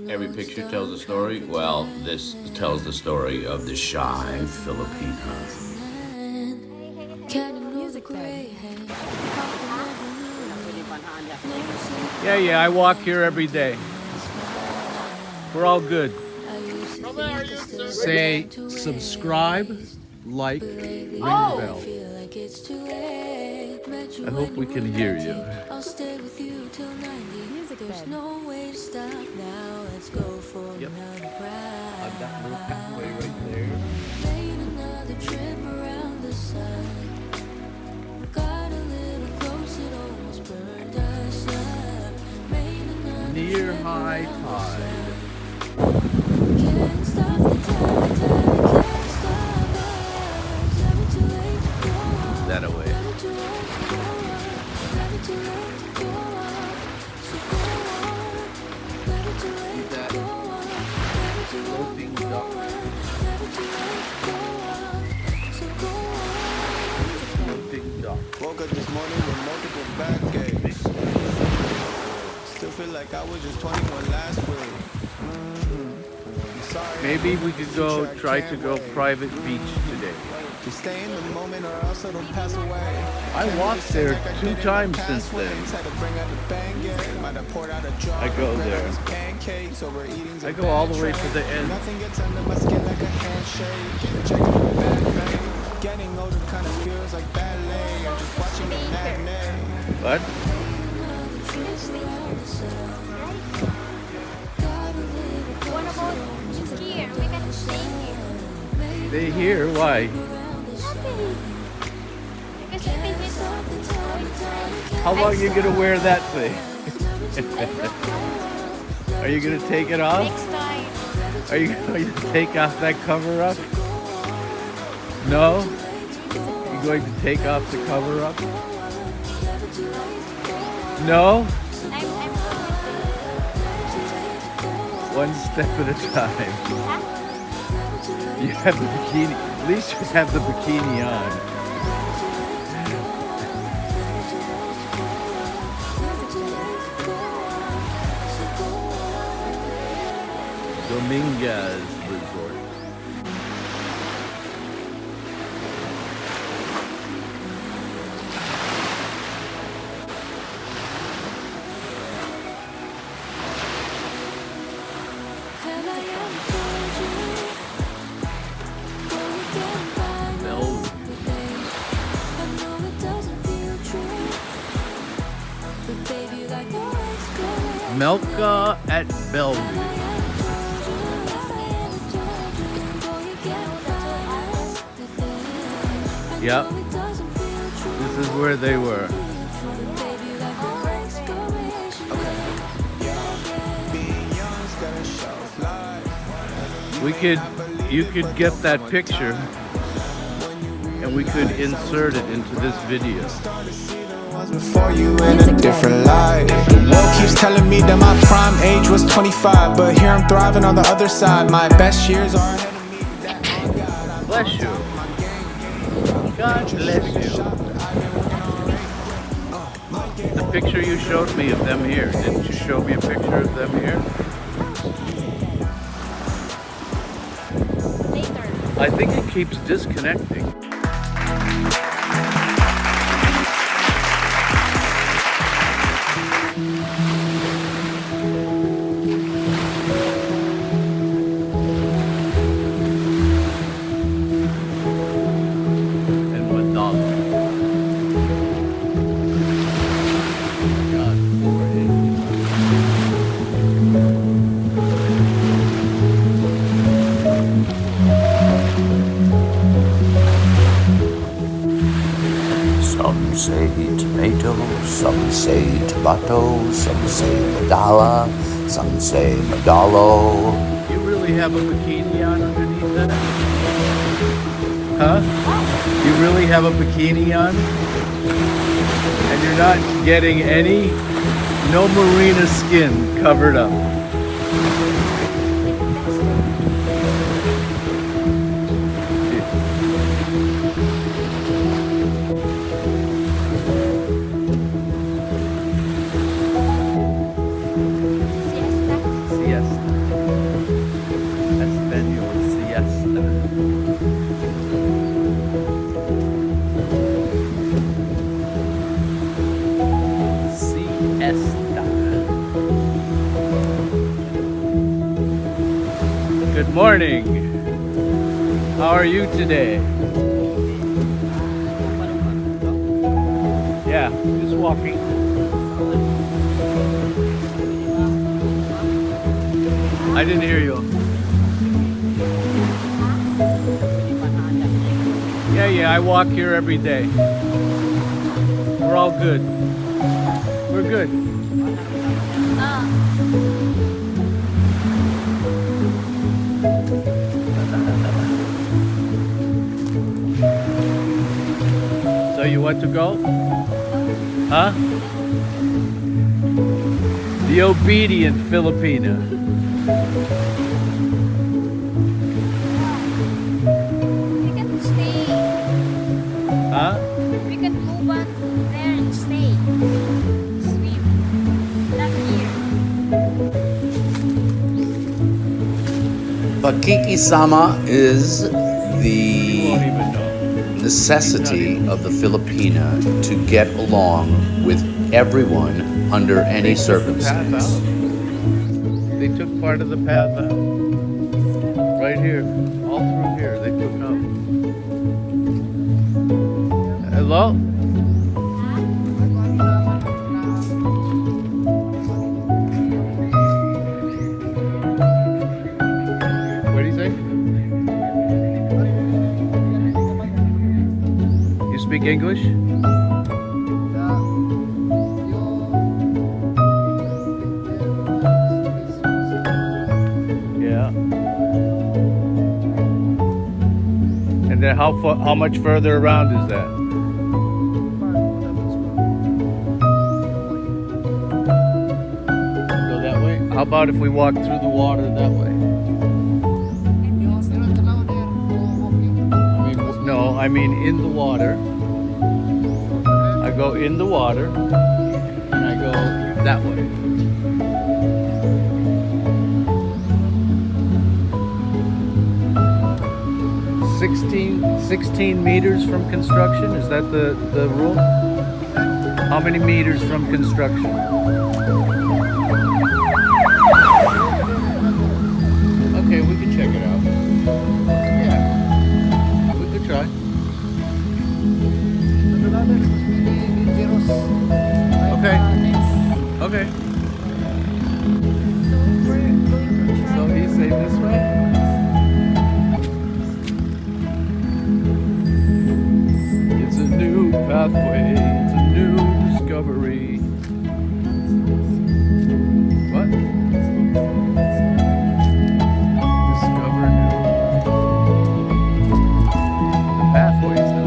Every picture tells a story. Well, this tells the story of the shy Filipina. Yeah, I walk here every day. We're all good. Say subscribe, like, ring the bell. I hope we can hear you. Yep. On that little pathway right there. Near high tide. That away. See that floating duck. Floating duck. Woke up this morning with multiple backaches. Still feel like I was just 21 last week. I'm sorry. Maybe we could go try to go private beach today. Just stay in the moment or else it'll pass away. I walked there 2 times since then. I go there. I go all the way to the end. Nothing gets under my skin like a handshake. Checking the bad fame. Getting older kind of feels like ballet. I'm just watching a matinee. What? What about here? We can stay here. They here? Why? Nothing. Because you can use How long are you gonna wear that thing? Are you gonna take it off? next time. Are you going to take off that cover up? No? You're going to take off the cover up? No? I'm One step at a time. Huh? You have the bikini. At least you have the bikini on. Dominguez Resort. Melca at Bellevue. Yep. This is where they were. You could get that picture and we could insert it into this video. Before you in a different life. The world keeps telling me that my prime age was 25, but here I'm thriving on the other side. My best years are ahead of me. Bless you. God bless you. The picture you showed me of them here. Didn't you show me a picture of them here? Later. I think it keeps disconnecting. Some say tomato, some say tomato, some say Madala, some say Madalo. You really have a bikini on underneath that? Huh? You really have a bikini on? And you're not getting no marina skin covered up. Siesta. Good morning. How are you today? Yeah, just walking. I didn't hear you. Yeah, I walk here every day. We're all good. We're good. So you want to go? Huh? The obedient Filipina. We can stay. Huh? We can move on there and stay. Swim. Not here. Pakikisama is You the won't even know. necessity of the Filipina to get along with everyone under any They took the path circumstance. out. They took part of the path out. Right here. All through here. They took out. Hello? What do you say? You speak English? Yeah. And then how much further around is that? Go that way? How about if we walk through the water that way? I mean in the water. I go in the water and I go that way. Sixteen meters from construction? Is that the rule? How many meters from construction? Okay, we can check it out. Yeah, we could try. Okay. Okay. So we're going to try. So he say this way? It's a new pathway. It's a new discovery. What? Discover new. The pathway's not.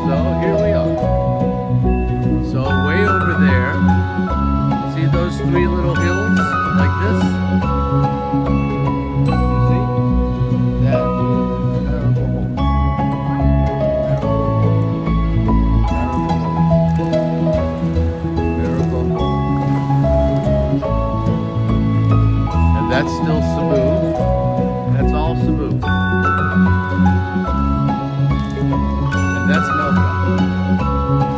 So here we are. So way over there, see those three little hills like this? You see? That is Marable Hole. Marable Hole. And that's still Cebu. That's all Cebu. And that's Melca.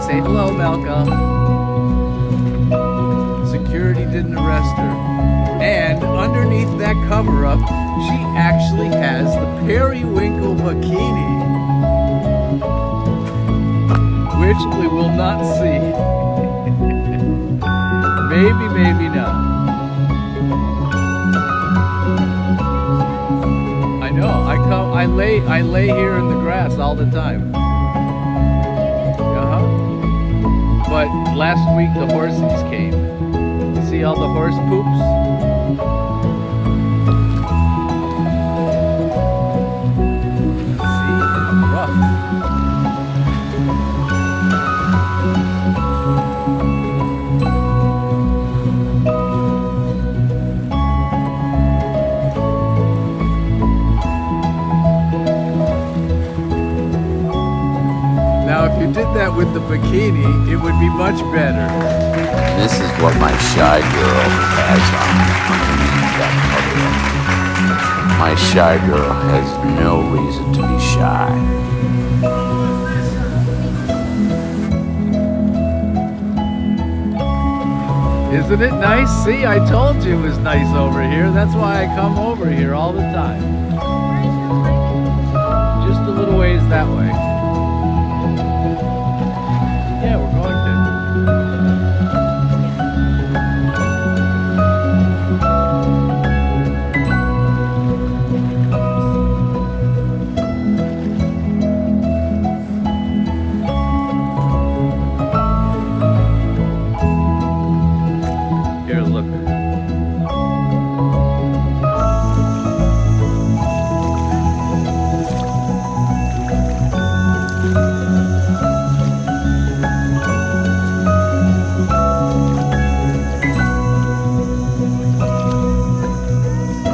Say hello, Melca. Security didn't arrest her. And underneath that cover-up, she actually has the periwinkle bikini, which we will not see. Maybe not. I know. I lay here in the grass all the time. But last week the horses came. You see all the horse poops? See, it's rough. Now, if you did that with the bikini, it would be much better. This is what my shy girl has on underneath that cover. My shy girl has no reason to be shy. Isn't it nice? See, I told you it was nice over here. That's why I come over here all the time. Just a little ways that way. Yeah, we're going to. Here, look.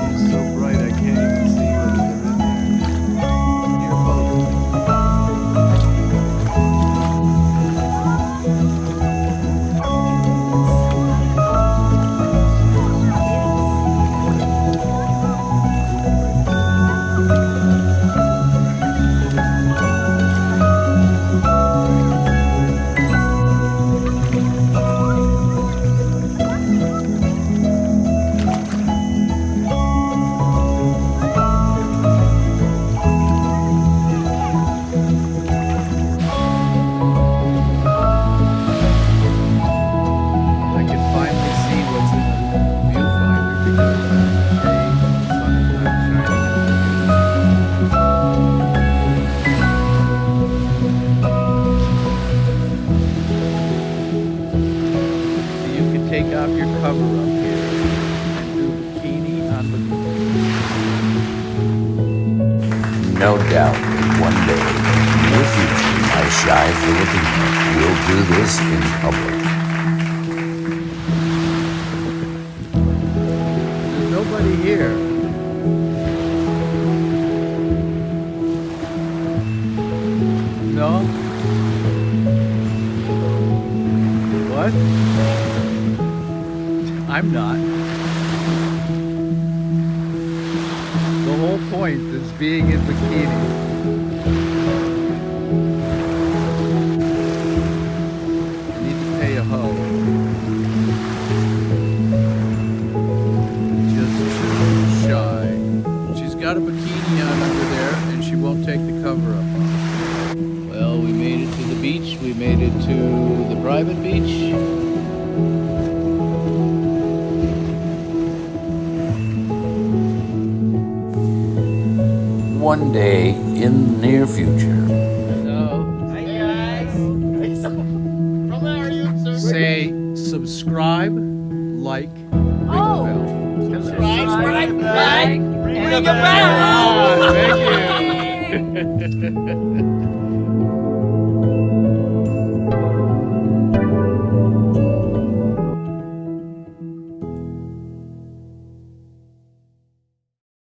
It's so bright I can't even see whether they're in there. Here, boat. I can finally see what's in the viewfinder because of the shade, the sun is not shining so you can take off your cover up here and do bikini on bikini. No doubt, one day, in the near future, my shy Filipino will do this in public. There's nobody here. No? What? I'm not. The whole point is being in bikini. I need to pay a hoe. Just too shy. She's got a bikini on under there and she won't take the cover up on it. Well, we made it to the beach. We made it to the private beach. One day in the near future. Hello. Hi guys. From where are you, sir? Say subscribe, like, ring the bell. Subscribe, Like, ring the bell. Thank you.